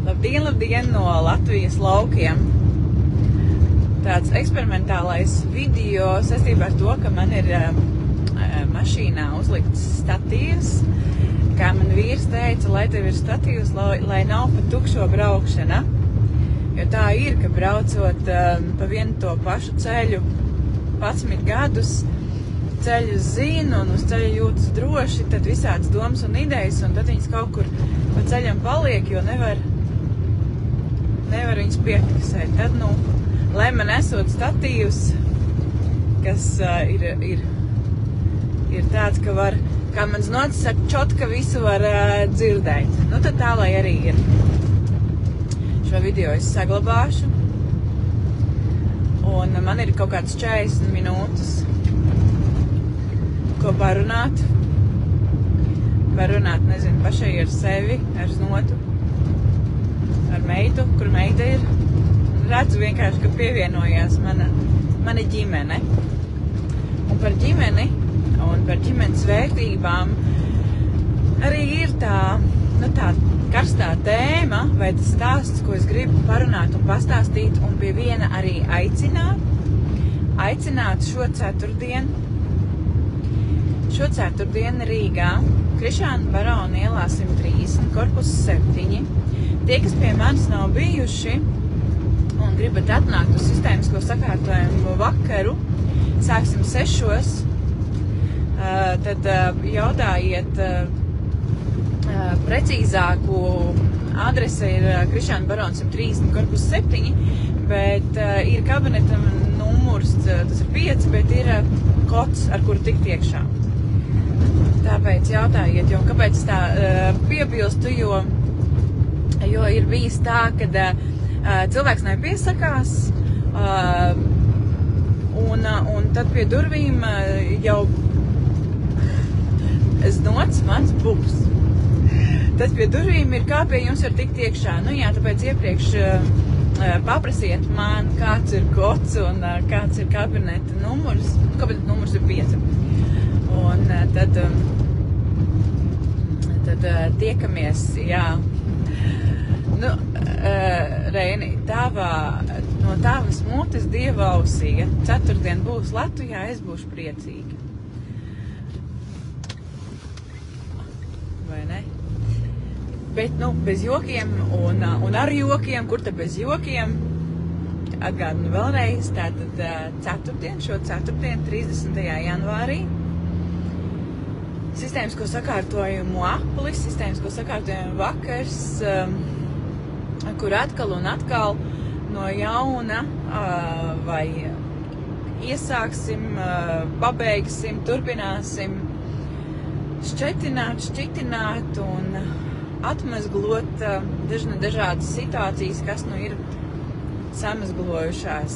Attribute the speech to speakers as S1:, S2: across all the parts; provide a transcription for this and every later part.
S1: Labdien, labdien no Latvijas laukiem! Tāds eksperimentālais video saistībā ar to, ka man ir mašīnā uzlikts statīvs, kā man vīrs teica, lai tev ir statīvs, lai nav pa tukšo braukšana. Jo tā ir, ka braucot pa vienu to pašu ceļu 11 gadus, ceļu zinu un uz ceļa jūtas droši, tad visādas domas un idejas, un tad viņas kaut kur pa ceļam paliek, jo nevar viņas piefiksēt. Tad, lai man esot statīvs, kas ir tāds, ka var, kā mans nocis saka, čotka visu var dzirdēt. Tad tā, lai arī ir. Šo video es saglabāšu. Un man ir kaut kāds 40 minūtes, ko parunāt. Parunāt, nezinu, pašai ar sevi, ar znotu, ar meitu, kur meita ir. Redzu vienkārši, ka pievienojās mana ģimene. Un par ģimeni un par ģimenes vērtībām arī ir tā karstā tēma vai tas stāsts, ko es gribu parunāt un pastāstīt un pie viena arī aicināt šo ceturtdienu Rīgā, Krišāna Barona ielā 130, korpus 7. Tie, kas pie manis nav bijuši un gribat atnākt uz sistēmisko sakārtojumu vakaru, sāksim 6. Tad jautājiet precīzāku. Adrese ir Krišāna Barona 130, korpus 7, bet ir kabineta numurs, tas ir 5, bet ir kods, ar kuru tikt iekšā. Tāpēc jautājiet, jo kāpēc tā piebilstu, jo ir bijis tā, kad cilvēks nepiesakās, un tad pie durvīm jau znots mans būs. Tad pie durvīm ir kā pie jums var tikt iekšā. Tāpēc iepriekš paprasiet man, kāds ir kods un kāds ir kabineta numurs. Kabineta numurs ir 5. Un tad tiekamies, jā. Reini, no tavas mutes Dieva ausī, ja ceturtdien būs Latvijā, es būšu priecīga. Vai ne? Bet, bez jokiem un ar jokiem, kur te bez jokiem, atgādinu vēlreiz, tātad šo ceturtdienu, 30. janvārī, sistēmisko sakārtojumu aplis, sistēmisko sakārtojumu vakars, kur atkal un atkal no jauna vai iesāksim, pabeigsim, turpināsim šķitināt un atmezglot dažādas situācijas, kas ir samezglojušās.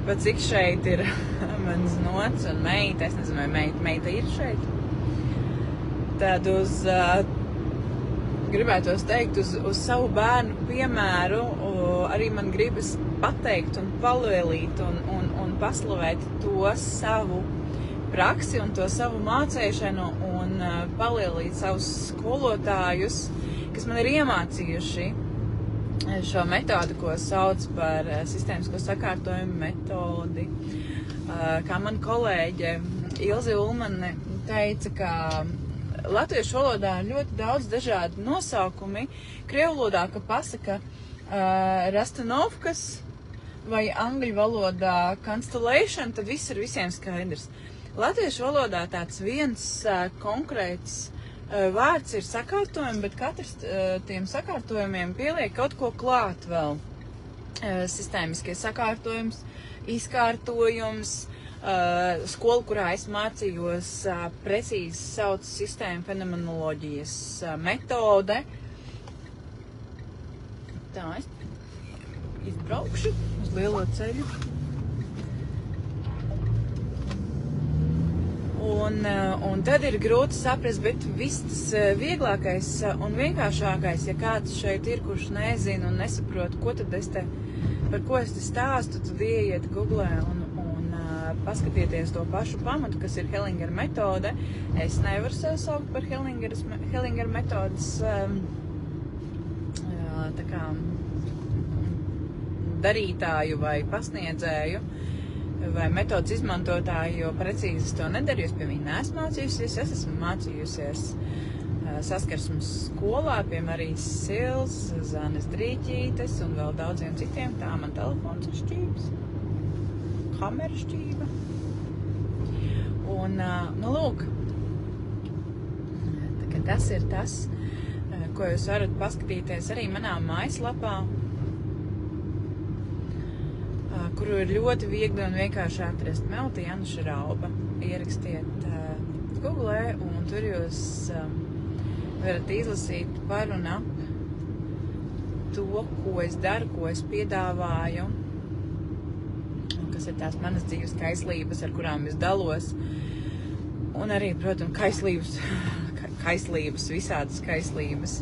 S1: Pat cik šeit ir mans nots un meita, es nezinu, vai meita ir šeit. Tad gribētos teikt uz savu bērnu piemēru, arī man gribas pateikt un palvēlīt un paslavēt to savu praksi un to savu mācēšanu un palielīt savus skolotājus, kas man ir iemācījuši šo metodi, ko sauc par sistēmisko sakārtojumu metodi. Kā man kolēģe Ilze Ulmane teica, ka latviešu valodā ir ļoti daudz dažādi nosaukumi. Krievu valodā, ka pasaka rastanovkas vai angļu valodā constellation, tad viss ir visiem skaidrs. Latviešu valodā tāds viens konkrēts vārds ir sakārtojumi, bet katrs tiem sakārtojumiem pieliek kaut ko klāt vēl. Sistēmiskie sakārtojums, izkārtojums, skola, kurā es mācījos, precīzi sauc sistēmu fenomenoloģijas metode. Tā, es izbraukšu uz lielo ceļu. Un tad ir grūti saprast, bet viss tas vieglākais un vienkāršākais, ja kāds šeit ir, kurš nezina un nesaprot, par ko es te stāstu, tad ieiet Googlē un paskatieties to pašu pamatu, kas ir Hellingera metode. Es nevaru sev saukt par Hellingera metodas tā kā darītāju vai pasniedzēju vai metodas izmantotāju, jo precīzi es to nedaru, es pie viņa neesmu mācījusies, es esmu mācījusies saskarsmes skolā pie Marijas Sils, Zanes Drīķītes un vēl daudziem citiem. Tā man telefons ir šķības, kamera šķība. Un, nu lūk, tas ir tas, ko jūs varat paskatīties arī manā mājaslapā, kuru ir ļoti viegli un vienkārši atrast. Melta Januša Rauba. Ierakstiet Googlē, un tur jūs varat izlasīt par un ap to, ko es daru, ko es piedāvāju, un kas ir tās manas dzīves kaislības, ar kurām es dalos. Un arī, protams, kaislības, visādas kaislības.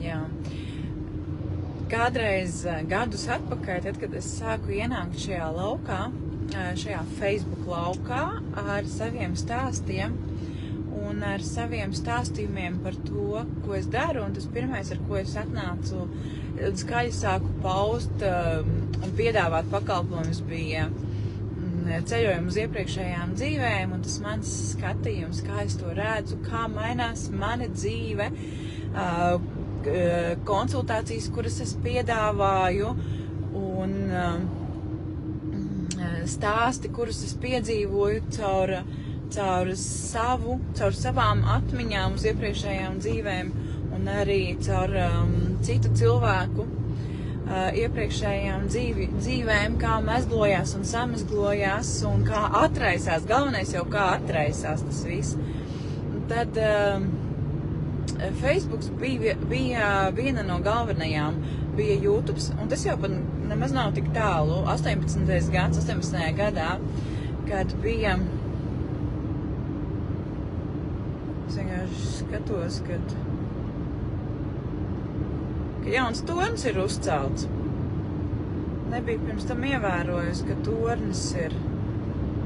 S1: Jā. Kādreiz gadus atpakaļ, tad, kad es sāku ienākt šajā laukā, šajā Facebook laukā ar saviem stāstiem un ar saviem stāstījumiem par to, ko es daru, un tas pirmais, ar ko es atnācu, skaļi sāku paust un piedāvāt pakalpojumus, bija ceļojumi uz iepriekšējām dzīvēm, un tas mans skatījums, kā es to redzu, kā mainās mana dzīve, konsultācijas, kuras es piedāvāju, un stāsti, kurus es piedzīvoju caur savām atmiņām uz iepriekšējām dzīvēm, un arī caur citu cilvēku iepriekšējām dzīvēm, kā mezglojās un samezglojās, un kā atraisās. Galvenais jau kā atraisās tas viss. Tad Facebooks bija viena no galvenajām, bija YouTube, un tas jau pat nemaz nav tik tālu. 18. gadā, kad bija, es vienkārši skatos, kad jauns tornis ir uzcelts. Nebija pirms tam ievērojusi, ka tornis ir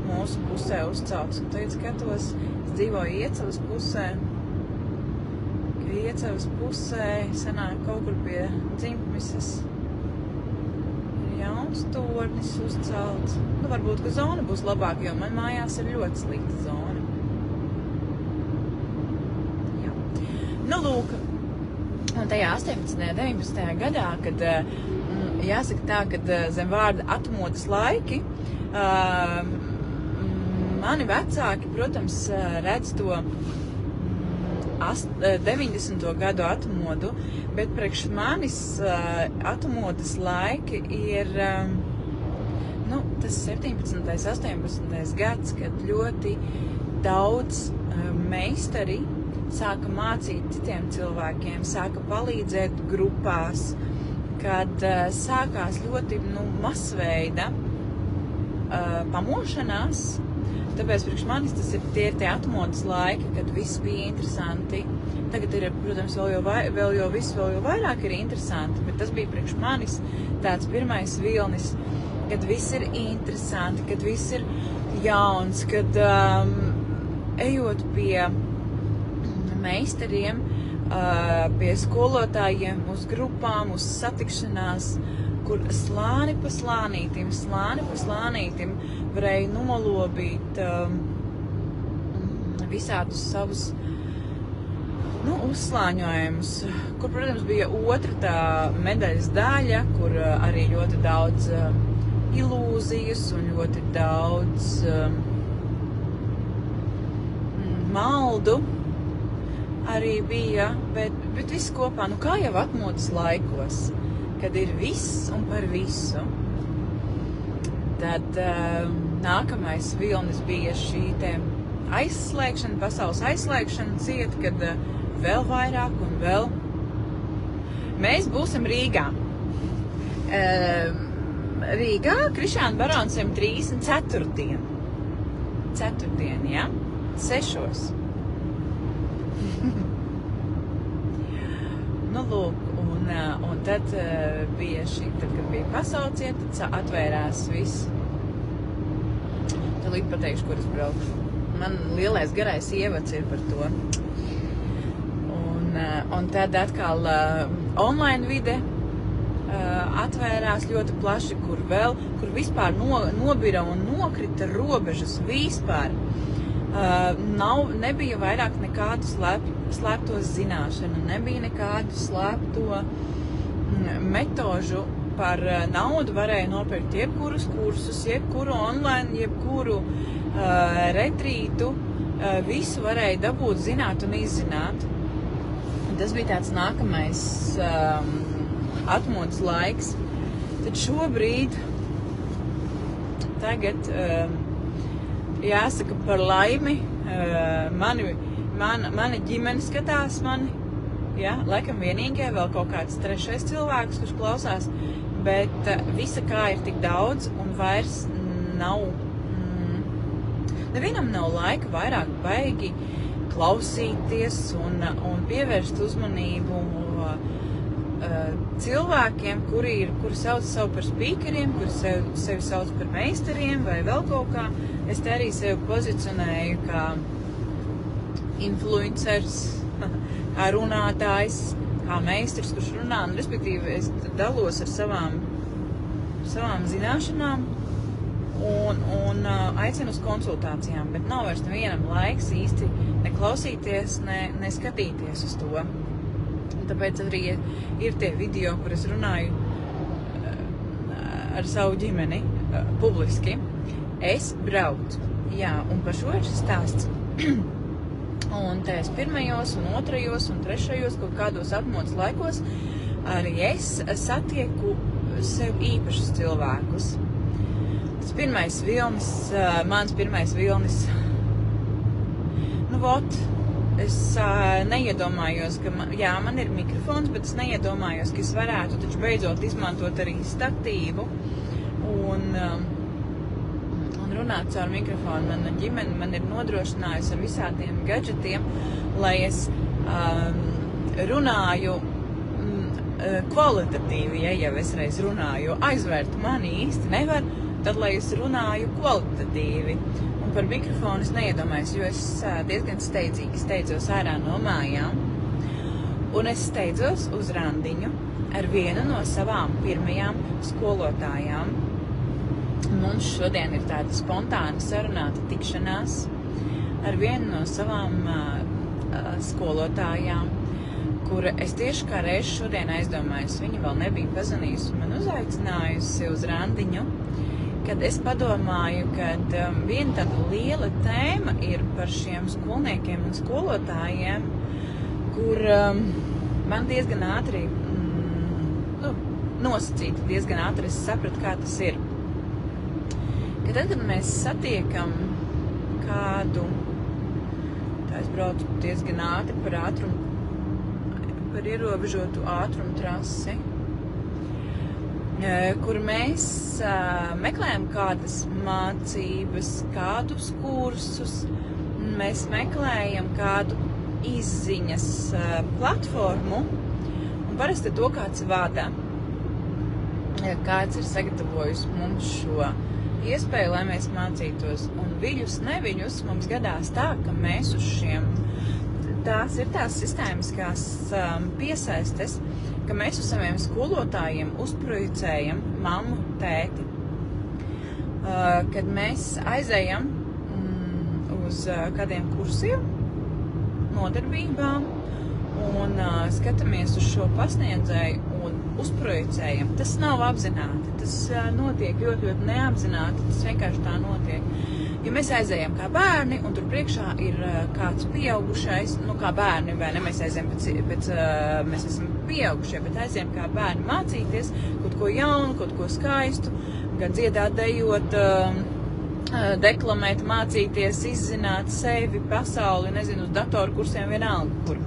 S1: mūsu pusē uzcelts. Un tagad skatos, es dzīvoju Iecavas pusē. Ka Iecavas pusē sanāk kaut kur pie Dzimtmises ir jauns tornis uzcelts. Nu, varbūt, ka zona būs labāka, jo man mājās ir ļoti slikta zona. Jā. Nu, lūk. Un tajā 18. un 19. gadā, kad jāsaka tā, kad zem vārda atmodas laiki, mani vecāki, protams, redz to 90. gadu atmodu, bet priekš manis atmodas laiki ir tas 17. 18. gads, kad ļoti daudz meistari sāka mācīt citiem cilvēkiem, sāka palīdzēt grupās, kad sākās ļoti masveida pamošanās. Tāpēc priekš manis tas ir tie atmodas laiki, kad viss bija interesanti. Tagad ir, protams, vēl jau vairāk ir interesanti, bet tas bija priekš manis tāds pirmais vilnis, kad viss ir interesanti, kad viss ir jauns, kad ejot pie meistariem, pie skolotājiem, uz grupām, uz satikšanās, kur slāni pa slānītim varēja nolobīt visādus savus uzslāņojumus, kur, protams, bija otra tā medaļas daļa, kur arī ļoti daudz ilūzijas un ļoti daudz maldu arī bija, bet viss kopā, kā jau atmodas laikos, kad ir viss un par visu. Tad nākamais vilnis bija šī te aizslēgšana, pasaules aizslēgšana ciet, kad vēl vairāk un vēl. Mēs būsim Rīgā. Rīgā, Krišāna Baroncem 34. Ceturtdien, ja? 6. Nu, lūk, un tad bija tad, kad bija pasauciet, tad atvērās viss. Tad līdz pateikšu, kur es braucu. man lielais garais ievads ir par to. Un tad atkal online vide atvērās ļoti plaši, kur vispār nobira un nokrita robežas vispār. Nebija vairāk nekādu slēpto zināšanu, nebija nekādu slēpto metožu. Par naudu varēja nopirkt jebkurus kursus, jebkuru online, jebkuru retrītu, visu varēja dabūt, zināt un izzināt. Tas bija tāds nākamais atmodas laiks. Tad šobrīd, tagad, jāsaka par laimi, mani ģimene skatās mani, ja? Laikam vienīgie vēl kaut kāds trešais cilvēks, kurš klausās, bet visa kā ir tik daudz un vairs nav, nevienam nav laika vairāk baigi klausīties un pievērst uzmanību cilvēkiem, kuri sauc sev par spīkeriem, kuri sevi sauc par meistariem vai vēl kaut kā. Es te arī sevi pozicionēju kā influencers, kā runātājs, kā meistars, kurš runā, un respektīvi es dalos ar savām zināšanām un aicinu uz konsultācijām, bet nav vairs nevienam laiks īsti neklausīties, ne skatīties uz to. Un tāpēc arī ir tie video, kur es runāju ar savu ģimeni publiski. Es braucu, jā, un par šo ir šis stāsts. Un tajos pirmajos, un otrajos, un trešajos kaut kādos atmodas laikos arī es satieku sev īpašus cilvēkus. Tas pirmais vilnis, mans pirmais vilnis, es neiedomājos, ka man ir mikrofons, bet es neiedomājos, ka es varētu taču beidzot izmantot arī statīvu un runāt caur mikrofonu. Mana ģimene man ir nodrošinājusi ar visādiem gadžetiem, lai es runāju kvalitatīvi, ja jau es reiz runāju, aizvērt mani īsti nevar, tad, lai es runāju kvalitatīvi. Un par mikrofonu es neiedomājos, jo es diezgan steidzīgi steidzos ārā no mājām. Un es steidzos uz randiņu ar vienu no savām pirmajām skolotājām. Mums šodien ir tāda spontāna sarunāta tikšanās ar vienu no savām skolotājām, kura es tieši kā reiz šodien aizdomājos, viņa vēl nebija pazvanījusi man uzaicinājusi uz randiņu, kad es padomāju, kad viena tāda liela tēma ir par šiem skolniekiem un skolotājiem, kur man diezgan ātri, nosacīti diezgan ātri es sapratu, kā tas ir. Kad tad, kad mēs satiekam kādu, tā es braucu diezgan ātri par ierobežotu ātrumu trasi, kur mēs meklējam kādas mācības, kādus kursus, mēs meklējam kādu izziņas platformu, un parasti to kāds vada. Kāds ir sagatavojis mums šo iespēju, lai mēs mācītos, un viļus, neviļus mums gadās tā, ka mēs uz šiem, tās ir tās sistēmiskās piesaistes, ka mēs uz saviem skolotājiem uzprojicējam mammu, tēti. Kad mēs aizējam uz kādiem kursiem, nodarbībām un skatāmies uz šo pasniedzēju un uzprojicējam, tas nav apzināti, tas notiek ļoti neapzināti, tas vienkārši tā notiek. Ja mēs aizējam kā bērni, un tur priekšā ir kāds pieaugušais, kā bērni, vai ne, mēs aizējam mēs esam pieaugušie, bet aizējam kā bērni mācīties kaut ko jaunu, kaut ko skaistu, gan dziedāt, dejot, deklamēt, mācīties, izzināt sevi, pasauli, nezinu, uz datoru kursiem vienalga, kur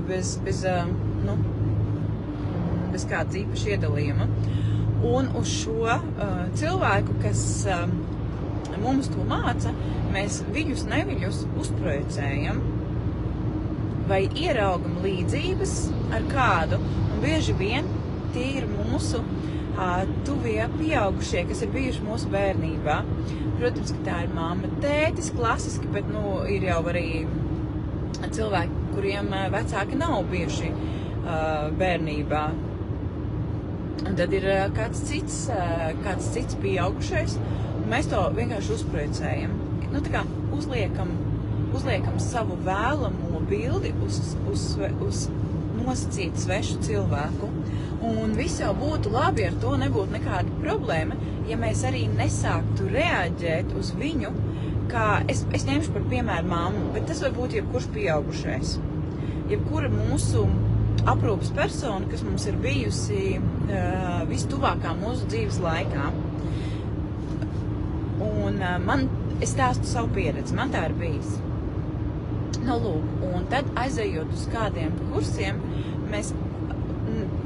S1: bez kādas īpaša iedalījuma. Un uz šo cilvēku, kas mums to māca, mēs viļus neviļus uzprojicējam vai ieraugam līdzības ar kādu. Un bieži vien tie ir mūsu tuvie pieaugušie, kas ir bijuši mūsu bērnībā. Protams, ka tā ir mamma, tētis klasiski, bet, ir jau arī cilvēki, kuriem vecāki nav bijuši bērnībā. Un tad ir kāds cits pieaugušais, un mēs to vienkārši uzprojicējam. Tā kā uzliekam savu vēlamo bildi uz nosacītu svešu cilvēku. Un viss jau būtu labi, ar to nebūtu nekāda problēma, ja mēs arī nesāktu reaģēt uz viņu, kā es ņemšu par piemēru mammu, bet tas var būt jebkurš pieaugušais. Jebkura mūsu aprūpes persona, kas mums ir bijusi vistuvākā mūsu dzīves laikā. Un es stāstu savu pieredzi, man tā ir bijis. Un tad aizejot uz kādiem kursiem, mēs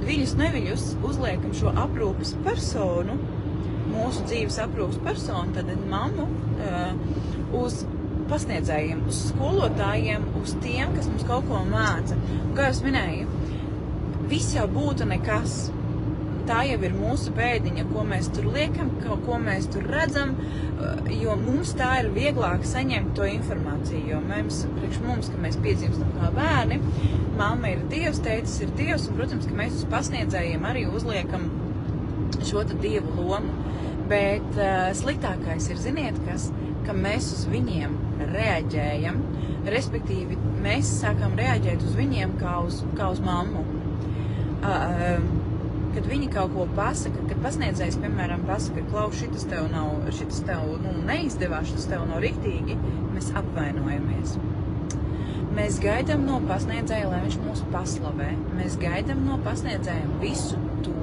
S1: viļus neviļus uzliekam šo aprūpes personu, mūsu dzīves aprūpes personu, tad mammu uz pasniedzējiem, uz skolotājiem, uz tiem, kas mums kaut ko māca. Un, kā es minēju, viss jau būtu nekas. Tā jau ir mūsu bēdiņa, ko mēs tur liekam, ko mēs tur redzam, jo mums tā ir vieglāk saņemt to informāciju, jo priekš mums, ka mēs piedzimstam kā bērni, mamma ir Dievs, tētis ir Dievs, un, protams, ka mēs uz pasniedzējiem arī uzliekam šo te Dievu lomu. Bet sliktākais ir, ziniet kas, ka mēs uz viņiem reaģējam, respektīvi mēs sākam reaģēt uz viņiem kā uz mammu. Kad viņi kaut ko pasaka, kad pasniedzējs, piemēram, pasaka, Klaus, šitas tev neizdevās, šitas tev nav riktīgi, mēs apvainojamies. Mēs gaidām no pasniedzēja, lai viņš mūs paslavē. Mēs gaidām no pasniedzējiem visu to,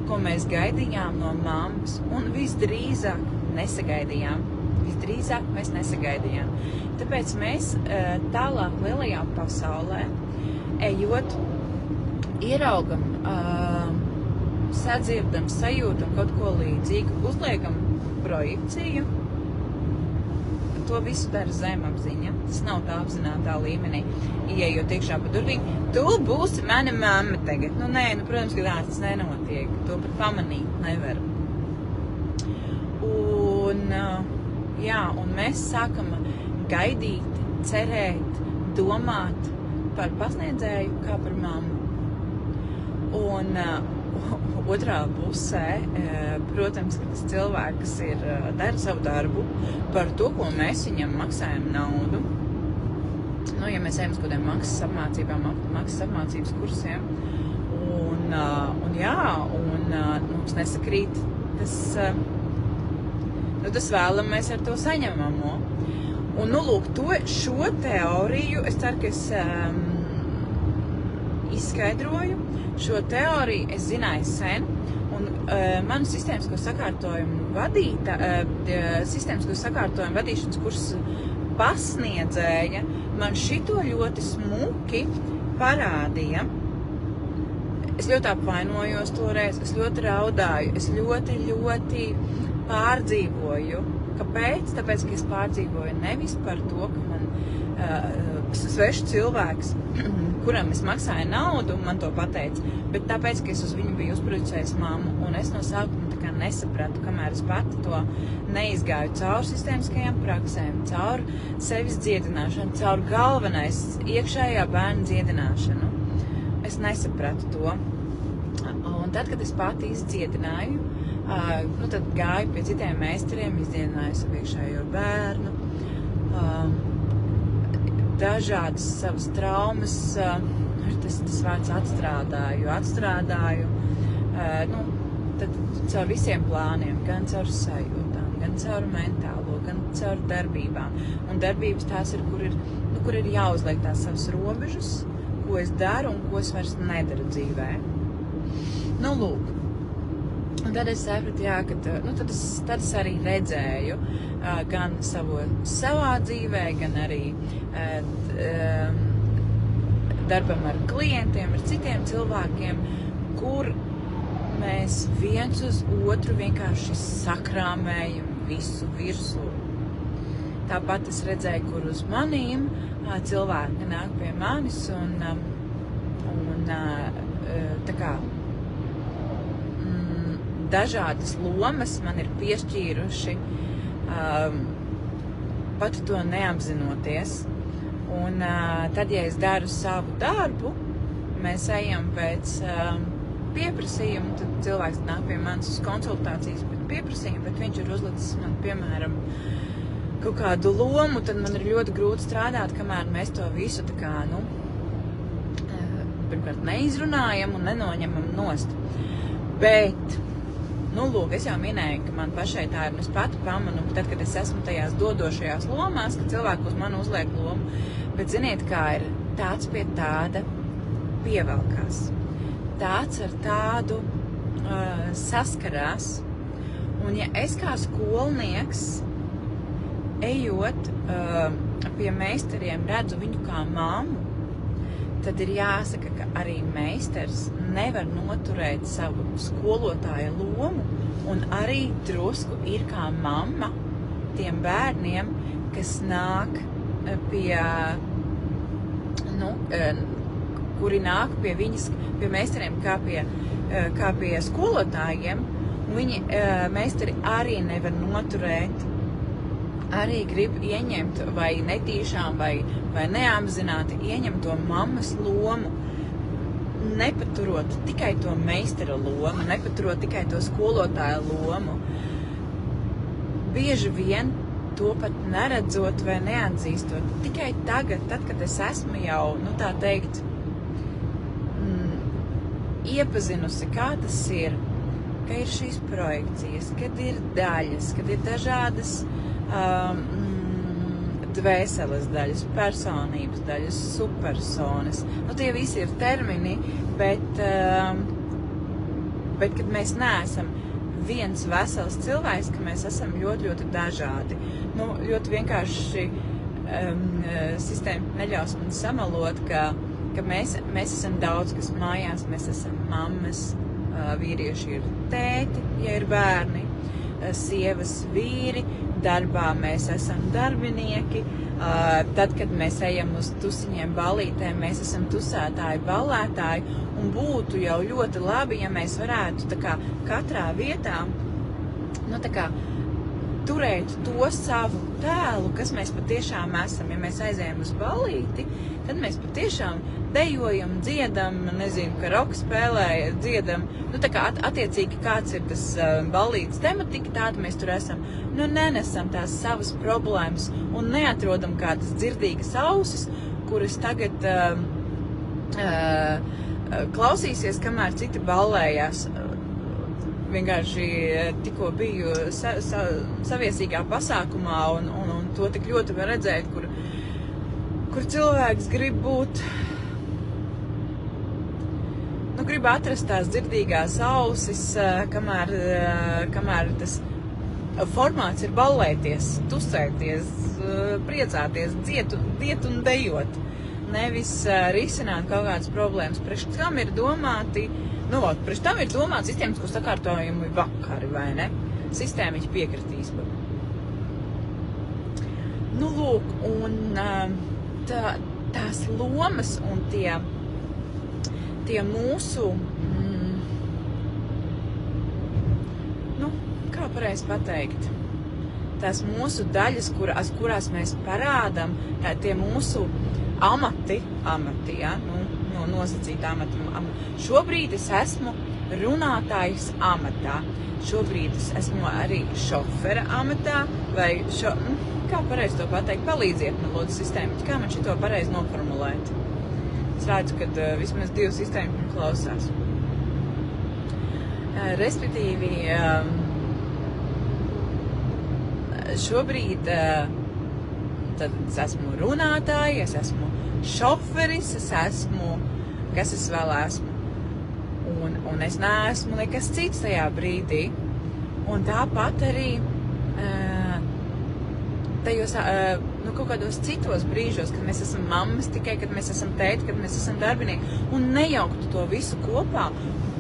S1: ko mēs gaidījām no mammas, un visdrīzāk mēs nesagaidījām. Tāpēc mēs tālāk lielajā pasaulē, ejot, ieraugam, sadzirdam, sajūtam kaut ko līdzīgu, uzliekam projekciju. To visu dara zemapziņa. Tas nav tā apzinātā līmenī. Ieejot iekšā pa durvīm, tu būsi mana mamma tagad. Protams, ka tā tas nenotiek. To pat pamanīt nevar. Un mēs sākam gaidīt, cerēt, domāt par pasniedzēju kā par mammu. Un otrā pusē, protams, ka tas cilvēks dara savu darbu par to, ko mēs viņam maksājam naudu. Ja mēs ejam uz kādiem maksas apmācības kursiem, mums nesakrīt tas vēlamies ar to saņemamo. Un, šo teoriju, es ceru, ka es izskaidroju. Šo teoriju es zināju sen, un manu sistēmisko sakārtojumu vadīšanas kursu pasniedzēja man šito ļoti smuki parādīja. Es ļoti apvainojos toreiz, es ļoti raudāju, es ļoti pārdzīvoju. Kāpēc? Tāpēc, ka es pārdzīvoju nevis par to, ka man svešs cilvēks, kuram es maksāju naudu, man to pateica, bet tāpēc, ka es uz viņu biju uzproducējis mammu, un es no sākuma tā kā nesapratu, kamēr es pati to neizgāju cauri sistēmiskajām praksēm, cauri sevis dziedināšanu, cauri galvenais iekšējā bērna dziedināšanu. Es nesapratu to. Un tad, kad es pati izdziedināju, tad gāju pie citiem meistariem, izdziedināju savu iekšējo bērnu, dažādas savas traumas, tas vārds atstrādāju, tad caur visiem plāniem, gan caur sajūtām, gan caur mentālo, gan caur darbībām. Un darbības tās ir, kur ir jāuzliek tās savas robežas, ko es daru un ko es vairs nedaru dzīvē. Un tad es sapratu, ka tad es arī redzēju gan savā dzīvē, gan arī darbam ar klientiem, ar citiem cilvēkiem, kur mēs viens uz otru vienkārši sakrāmējam visu virsū. Tāpat es redzēju, kur uz manīm cilvēki nāk pie manis un tā kā dažādas lomas man ir piešķīruši pat to neapzinoties. Un tad, ja es daru savu darbu, mēs ejam pēc pieprasījumu, tad cilvēks nāk pie manis uz konsultācijas pēc pieprasījumu, bet viņš ir uzlicis man, piemēram, kaut kādu lomu, tad man ir ļoti grūti strādāt, kamēr mēs to visu tā kā, pirmkārt neizrunājam un nenoņemam nost. Bet, lūk, es jau minēju, ka man pašai tā ir, un es pati pamanu, tad, kad es esmu tajās dodošajās lomās, ka cilvēku uz mani uzliek lomu, bet ziniet, kā ir, tāds pie tāda pievelkās. Tāds ar tādu saskarās. Un ja es kā skolnieks, ejot pie meistariem, redzu viņu kā mammu, tad ir jāsaka, ka arī meistars nevar noturēt savu skolotāja lomu un arī drusku ir kā mamma tiem bērniem, kas nāk pie, kuri nāk pie viņas, pie meistariem kā pie skolotājiem, un viņi meistari arī nevar noturēt, arī grib ieņemt vai netīšām vai neapzināti ieņemt to mammas lomu, nepaturot tikai to meistara lomu, nepaturot tikai to skolotāja lomu. Bieži vien to pat neredzot vai neatzīstot. Tikai tagad, tad, kad es esmu jau, tā teikt, iepazinusi, kā tas ir, ka ir šīs projekcijas, kad ir daļas, kad ir dažādas dvēseles daļas, personības daļas, supersonas. Tie visi ir termini, bet kad mēs neesam viens vesels cilvēks, ka mēs esam ļoti, ļoti dažādi. Ļoti vienkārši sistēma neļaus man samalot, ka mēs esam daudz, kas mājās, mēs esam mammas, vīrieši ir tēti, ja ir bērni, sievas vīri, darbā mēs esam darbinieki, tad, kad mēs ejam uz tusiņiem, ballītēm, mēs esam tusētāji, ballētāji, un būtu jau ļoti labi, ja mēs varētu tā kā katrā vietā, tā kā turēt to savu tēlu, kas mēs patiešām esam. Ja mēs aizējam uz ballīti, tad mēs patiešām dejojam, dziedam, nezinu, karaoke spēlē, dziedam, tā kā attiecīgi kāds ir tas ballītes tematika, tāda mēs tur esam. Nenesam tās savas problēmas un neatrodam kādas dzirdīgas ausis, kuras tagad klausīsies, kamēr citi ballējās. Vienkārši tikko biju saviesīgā pasākumā un to tik ļoti var redzēt, kur cilvēks grib būt, grib atrast tās dzirdīgās ausis, kamēr tas formāts ir ballēties, tusēties, priecāties, dziet un dejot, nevis risināt kaut kādas problēmas. Priekš tam ir domāti, priekš tam ir domāts sistēmisko sakārtojumu vakari, vai ne? Sistēmiķi piekritīs. Lūk, un tās lomas un tie mūsu, kā pareizi pateikt, tās mūsu daļas, kurās mēs parādam, tie mūsu amati, ja, nosacīta amata. Šobrīd es esmu runātājs amatā. Šobrīd es esmu arī šofera amatā, vai kā pareizi to pateikt? Palīdziet man, lūdzu, sistēmiķi, kā man šito pareizi noformulēt? Es redzu, ka vismaz 2 sistēmiķi klausās. Respektīvi, šobrīd tad es esmu runātāji, es esmu šoferis, es esmu, kas es vēl esmu. Un es neesmu nekas cits tajā brīdī. Un tāpat arī tajos kaut kādos citos brīžos, kad mēs esam mammas, tikai kad mēs esam tēti, kad mēs esam darbinieki, un nejauktu to visu kopā.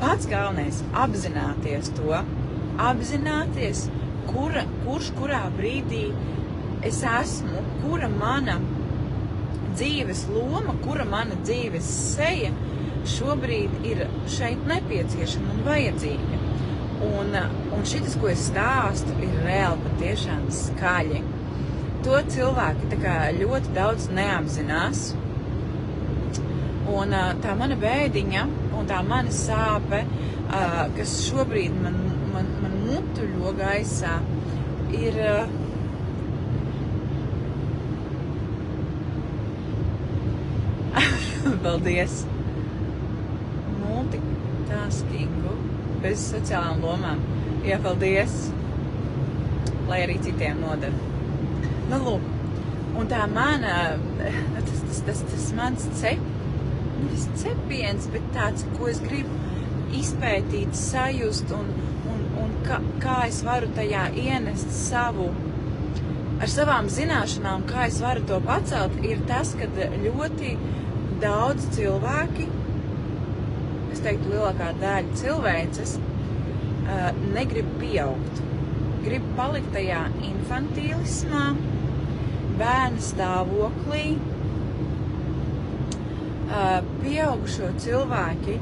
S1: Pats galvenais - apzināties to. Apzināties, kurš kurā brīdī es esmu, kura mana dzīves loma, kura mana dzīves seja šobrīd ir šeit nepieciešama un vajadzīga. Un šitas, ko es stāstu, ir reāli patiešām skaļi. To cilvēki tā kā ļoti daudz neapzinās. Un tā mana bēdiņa un tā mana sāpe, kas šobrīd man mutuļo gaisā, ir paldies multitaskingu bez sociālām lomām. Jā, paldies, lai arī citiem noder. Nu, lūk, un tā mana, tas mans nevis cepiens, bet tāds, ko es gribu izpētīt, sajust un kā es varu tajā ienest ar savām zināšanām, kā es varu to pacelt, ir tas, ka ļoti daudz cilvēki, es teiktu lielākā daļa cilvēces, negrib pieaugt. Grib palikt tajā infantīlismā, bērna stāvoklī. Pieaugušo cilvēki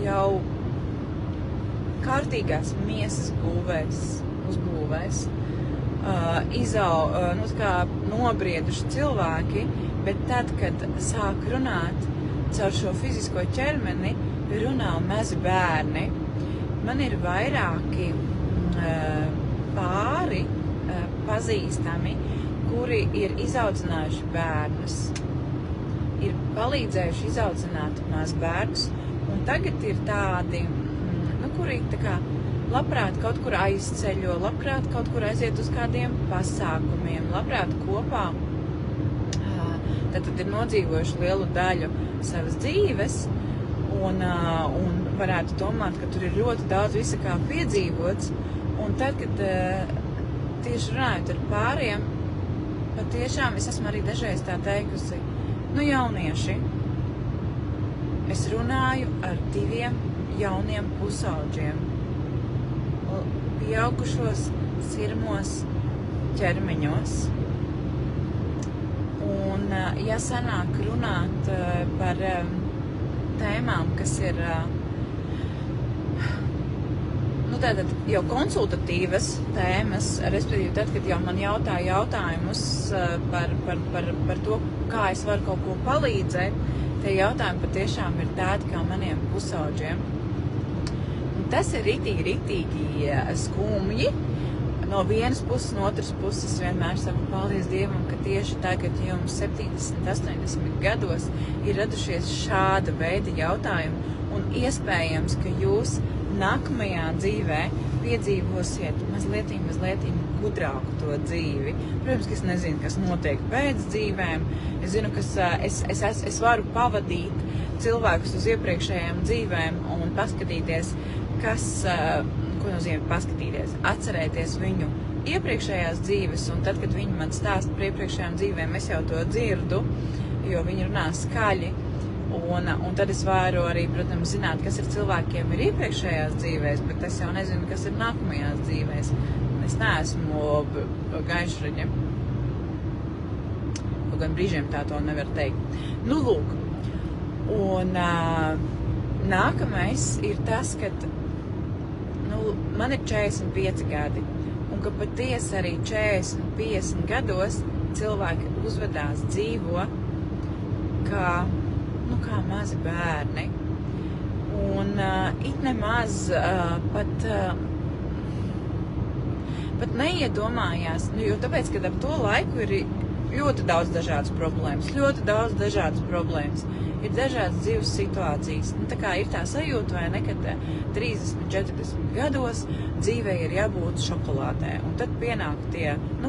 S1: jau kārtīgās miesas uzbūvēs, nobrieduši cilvēki, bet tad, kad sāk runāt caur šo fizisko ķermeni, runā mazi bērni. Man ir vairāki pāri pazīstami, kuri ir izaudzinājuši bērnus, ir palīdzējuši izaudzināt mazbērnus, un tagad ir tādi, kuri tā kā labprāt kaut kur aizceļo, labprāt kaut kur aiziet uz kādiem pasākumiem, labprāt kopā. Tad ir nodzīvojuši lielu daļu savas dzīves un varētu domāt, ka tur ir ļoti daudz visa kā piedzīvots. Un tad, kad tieši runājot ar pāriem, patiešām es esmu arī dažreiz tā teikusi, jaunieši, es runāju ar 2 jauniem pusaudžiem, pieaugušos sirmos ķermeņos. Un, ja sanāk runāt par tēmām, kas ir tātad jau konsultatīvas tēmas, respektīvi tad, kad jau man jautā jautājumus par to, kā es varu kaut ko palīdzēt, tie jautājumi patiešām ir tādi kā maniem pusaudžiem. Un tas ir ritīgi skumji. No vienas puses, no otras puses vienmēr saku paldies Dievam, ka tieši tagad jums 70, 80 gados ir radušies šāda veida jautājumi, un iespējams, ka jūs nākamajā dzīvē piedzīvosiet mazliet gudrāku to dzīvi. Protams, ka es nezinu, kas notiek pēc dzīvēm. Es zinu, ka es varu pavadīt cilvēkus uz iepriekšējām dzīvēm un paskatīties, ko nozīmē paskatīties, atcerēties viņu iepriekšējās dzīves, un tad, kad viņi man stāsta par iepriekšējām dzīvēm, es jau to dzirdu, jo viņi runā skaļi, un tad es varu arī, protams, zināt, kas ir cilvēkiem ir iepriekšējās dzīvēs, bet es jau nezinu, kas ir nākamajās dzīvēs. Es neesmu gaišraģe. Kaut gan brīžiem tā to nevar teikt. Nu, lūk. Un nākamais ir tas, ka man ir 45 gadi, un ka patiesi arī 40, 50 gados cilvēki uzvedās, dzīvo kā mazi bērni. Un it nemaz pat neiedomājās, jo tāpēc, ka ap to laiku ir ļoti daudz dažādas problēmas, ir dažādas dzīves situācijas. Tā kā ir tā sajūta, vai ne, kad 30, 40 gados dzīvē ir jābūt šokolādē. Un tad pienāk tie,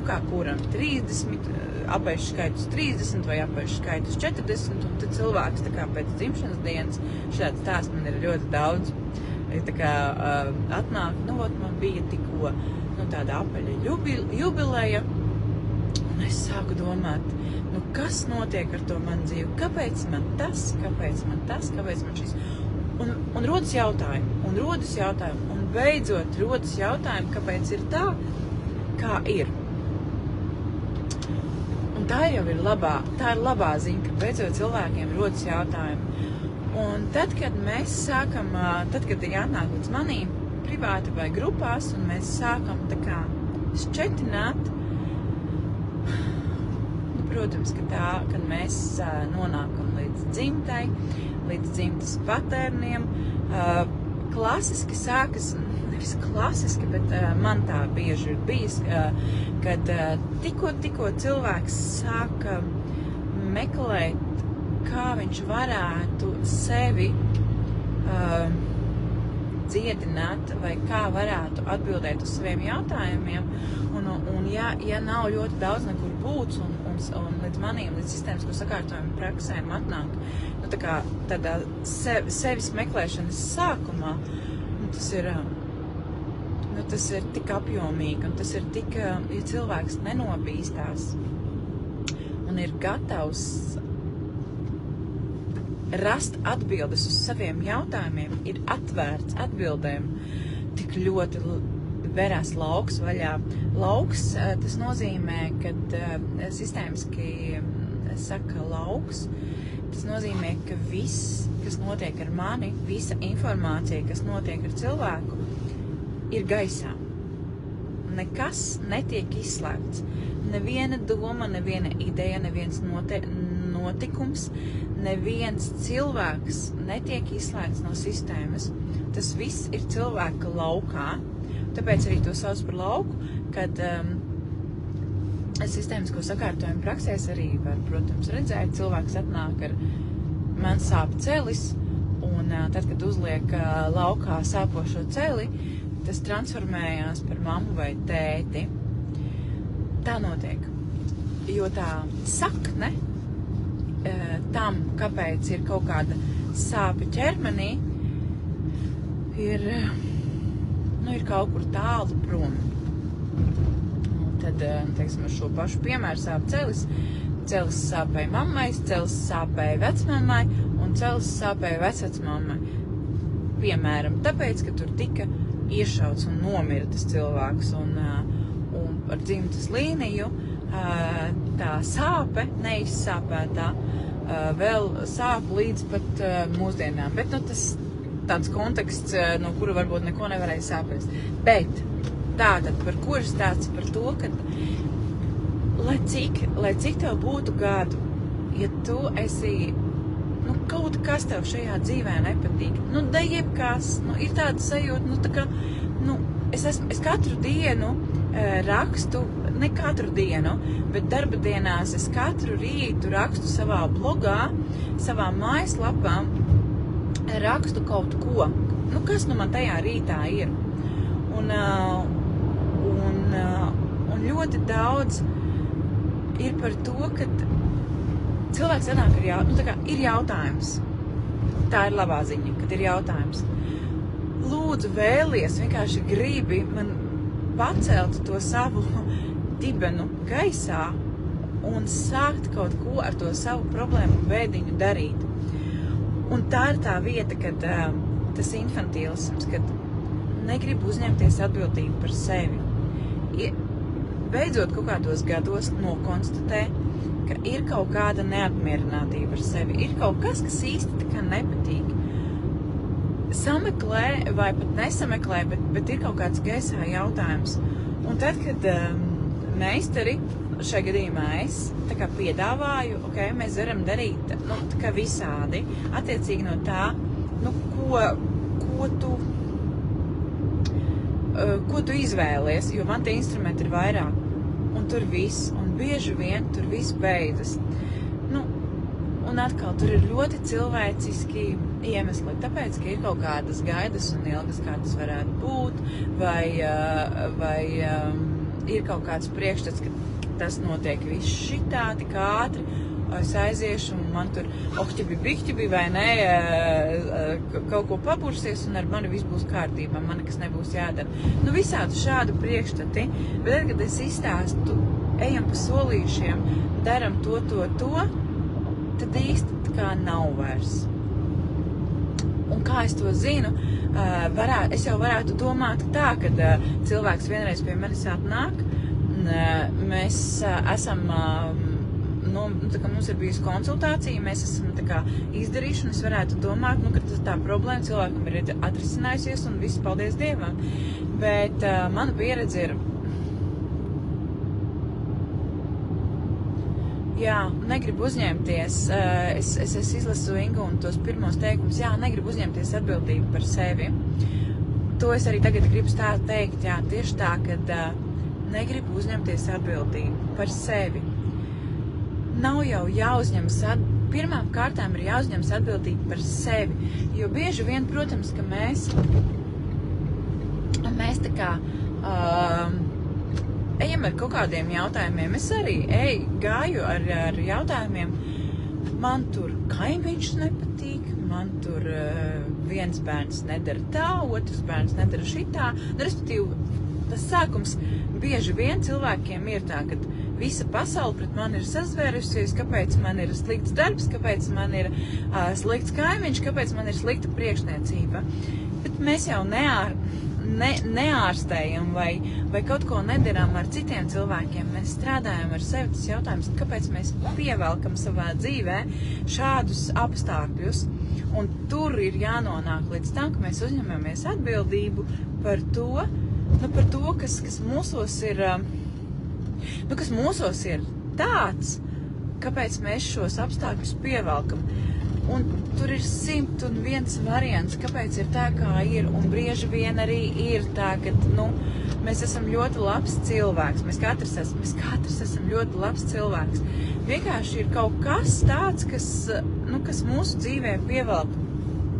S1: kā kuram 30, apēšu skaitus 30 vai apēšu skaitus 40, un tad cilvēks tā kā pēc dzimšanas dienas, šāds stāsts man ir ļoti daudz, tā kā atnāk, man bija tikko, tāda apaļa jubileja, un es sāku domāt, kas notiek ar to manu dzīvi? Kāpēc man tas? Kāpēc man šis? Un rodas jautājumi, un beidzot rodas jautājumi, kāpēc ir tā, kā ir. Un tā jau ir labā ziņa, ka beidzot cilvēkiem rodas jautājumi. Un tad, kad mēs sākam, tad, kad ir jānāk līdz manīm privāti vai grupās, un mēs sākam tā kā šķetināt, protams, kad mēs nonākam līdz dzimtai, līdz dzimtas patērniem, klasiski sākas, nevis klasiski, bet man tā bieži ir bijis, kad tikko cilvēks sāka meklēt, kā viņš varētu sevi dziedināt vai kā varētu atbildēt uz saviem jautājumiem, un ja nav ļoti daudz nekur būts un līdz manīm, līdz sistēmisko sakārtojumu praksēm atnāk, tā kā tādā sevis meklēšanas sākumā, tas ir tik apjomīgi, un tas ir tik, ja cilvēks nenobīstās un ir gatavs rast atbildes uz saviem jautājumiem, ir atvērts atbildēm, tik ļoti verās lauks vaļā. Lauks, tas nozīmē, kad sistēmiski saka lauks, tas nozīmē, ka viss, kas notiek ar mani, visa informācija, kas notiek ar cilvēku, ir gaisā. Nekas netiek izslēgts. Neviena doma, neviena ideja, neviens notikums, neviens cilvēks netiek izslēgts no sistēmas. Tas viss ir cilvēka laukā. Tāpēc arī to sauc par lauku, kad sistēmisko sakārtojumu praksēs arī var, protams, redzēt, cilvēks atnāk ar man sāp celis, un tad, kad uzliek laukā sāpošo celi, tas transformējās par mammu vai tēti. Tā notiek. Jo tā sakne tam, kāpēc ir kaut kāda sāpe ķermenī, ir kaut kur tālu prom. Tad, teiksim, ar šo pašu piemēru sāp celis. Celis sāpēja mammai, celis sāpēja vecmammai un celis sāpēja vecvecmammai. Piemēram, tāpēc, ka tur tika iešauts un nomira tas cilvēks. Un ar dzimtas līniju tā sāpe, neizsāpētā, vēl sāp līdz pat mūsdienām. Bet tas tāds konteksts, no kura varbūt neko nevarēja saprast. Bet tātad, par ko ir stāsts? Par to, ka lai cik tev būtu gadu, ja tu esi, kaut kas tev šajā dzīvē nepatīk, da jebkas, ir tāda sajūta, tā kā, es katru dienu rakstu, ne katru dienu, bet darba dienās es katru rītu rakstu savā blogā, savā mājaslapā, rakstu kaut ko, kas man tajā rītā ir. Un ļoti daudz ir par to, ka cilvēks sanāk ir jautājums. Tā ir labā ziņa, kad ir jautājums. Lūdzu, vēlies, vienkārši gribi man pacelt to savu dibenu gaisā un sākt kaut ko ar to savu problēmu bēdiņu darīt. Un tā ir tā vieta, kad tas infantīlisms, kad negribu uzņemties atbildību par sevi. Beidzot kaut kādos gados nokonstatē, ka ir kaut kāda neapmierinātība ar sevi. Ir kaut kas īsti tā kā nepatīk. Sameklē vai pat nesameklē, bet ir kaut kāds gaisā jautājums. Un tad, kad meistari, šajā gadījumā es tā kā piedāvāju, mēs varam darīt tā kā visādi, attiecīgi no tā, ko tu izvēlies, jo man tie instrumenti ir vairāk, un tur viss, un bieži vien tur viss beidzas. Un atkal tur ir ļoti cilvēciski iemesli, tāpēc, ka ir kaut kādas gaidas un ilgas, kā tas varētu būt, vai ir kaut kāds priekšstats, ka tas notiek viss šitā, tik ātri, es aiziešu un man tur okķibi, vai nē, kaut ko papursies un ar mani viss būs kārtībā, man nekas nebūs jādara. Visādi šādi priekšstati, bet tad, kad es izstāstu, ejam pa solīšiem, daram to, tad īsti tā kā nav vairs. Un kā es to zinu, es jau varētu domāt tā, kad cilvēks vienreiz pie manis atnāk, mēs esam tā kā mums ir bijusi konsultācija, mēs esam tā kā izdarījuši, un es varētu domāt, ka tā problēma cilvēkam ir atrisinājusies, un viss, paldies Dievam. Bet mana pieredze ir, jā, negribu uzņemties, es izlasu Ingu un tos pirmos teikumus, jā, negribu uzņemties atbildību par sevi. To es arī tagad gribu teikt, jā, tieši tā, kad negribu uzņemties atbildību par sevi. Nav jau jāuzņemas pirmām kārtām ir jāuzņemas atbildība par sevi, jo bieži vien, protams, ka mēs tā kā ejam ar kaut kādiem jautājumiem. Es arī gāju ar jautājumiem, man tur kaimiņš nepatīk, man tur viens bērns nedara tā, otrs bērns nedara šitā. Respektīvi, tas sākums bieži vien cilvēkiem ir tā, ka visa pasaule pret mani ir sazvērusies, kāpēc man ir slikts darbs, kāpēc man ir slikts kaimiņš, kāpēc man ir slikta priekšniecība. Bet mēs jau neārstējam vai kaut ko nedarām ar citiem cilvēkiem. Mēs strādājam ar sevi. Tas jautājums, kāpēc mēs pievelkam savā dzīvē šādus apstākļus. Un tur ir jānonāk līdz tam, ka mēs uzņemamies atbildību par to, kas mūsos ir, kas mūsos ir tāds, kāpēc mēs šos apstākļus pievelkam. Un tur ir 101 variants, kāpēc ir tā, kā ir, un bieži vien arī ir tā, ka, mēs esam ļoti labs cilvēks, mēs katrs esam ļoti labs cilvēks. Vienkārši ir kaut kas tāds, kas mūsu dzīvē pievelk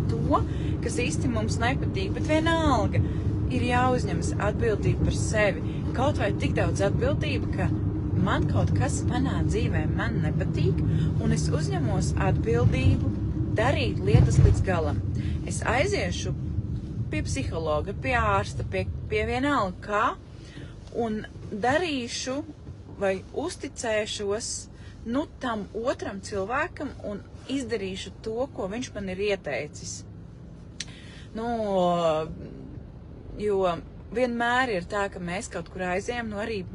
S1: to, kas īsti mums nepatīk, bet vienalga ir jāuzņemas atbildība par sevi. Kaut vai tik daudz atbildība, ka man kaut kas manā dzīvē man nepatīk, un es uzņemos atbildību darīt lietas līdz galam. Es aiziešu pie psihologa, pie ārsta, pie vienalga kā, un darīšu vai uzticēšos tam otram cilvēkam un izdarīšu to, ko viņš man ir ieteicis. Jo vienmēr ir tā, ka mēs kaut kur aizējam, arī,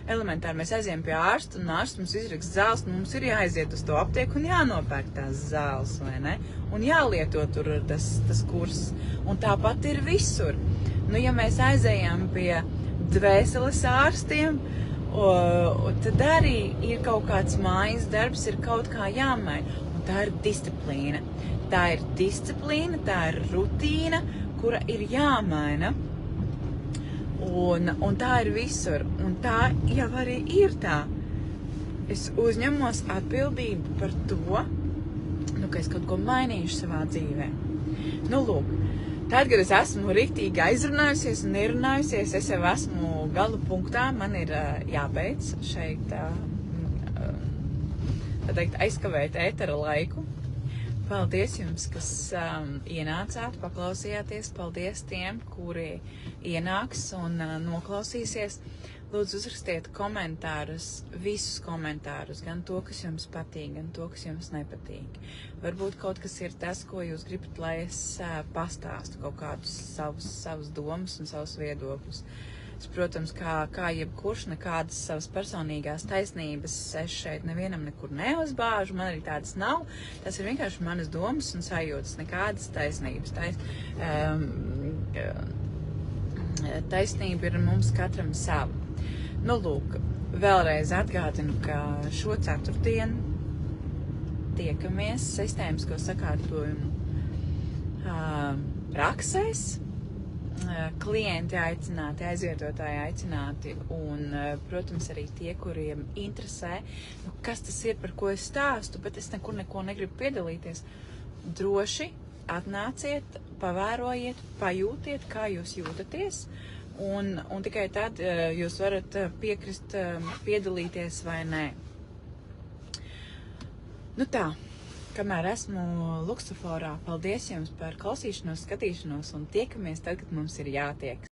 S1: elementāri mēs aizējam pie ārsta, un ārsts mums izraksta zāles, mums ir jāaiziet uz to aptieku un jānopērk tās zāles, vai ne? Un jālieto tur tas kurs. Un tāpat ir visur. Ja mēs aizējam pie dvēseles ārstiem, tad arī ir kaut kāds mājas darbs, ir kaut kā jāmaina. Un tā ir disciplīna. Tā ir disciplīna, tā ir rutīna, kura ir jāmaina. Un tā ir visur. Un tā jau arī ir tā. Es uzņemos atbildību par to, ka es kaut ko mainīšu savā dzīvē. Lūk, tad, kad es esmu riktīgi aizrunājusies un ierunājusies, es jau esmu gala punktā, man ir jābeidz šeit, aizkavēt ētera laiku. Paldies jums, kas ienācāt, paklausījāties. Paldies tiem, kuri ienāks un noklausīsies. Lūdzu, uzrakstiet komentārus, visus komentārus, gan to, kas jums patīk, gan to, kas jums nepatīk. Varbūt kaut kas ir tas, ko jūs gribat, lai es pastāstu, kaut kādus savus domas un savus viedokļus. Es, protams, kā jebkurš, nekādas savas personīgās taisnības es šeit nevienam nekur neuzbāžu, man arī tādas nav. Tas ir vienkārši manas domas un sajūtas, nekādas taisnības. Taisnība ir mums katram sava. Lūk, vēlreiz atgādinu, ka šo ceturtdienu tiekamies sistēmisko sakārtojumu praksēs. Klienti aicināti, aizvietotāji aicināti un, protams, arī tie, kuriem interesē, kas tas ir, par ko es stāstu, bet es nekur neko negribu piedalīties. Droši atnāciet, pavērojiet, pajūtiet, kā jūs jūtaties, un tikai tad jūs varat piekrist, piedalīties vai nē. Tā. Kamēr esmu Luksuforā, paldies jums par klausīšanos, skatīšanos un tiekamies tad, kad mums ir jātiek.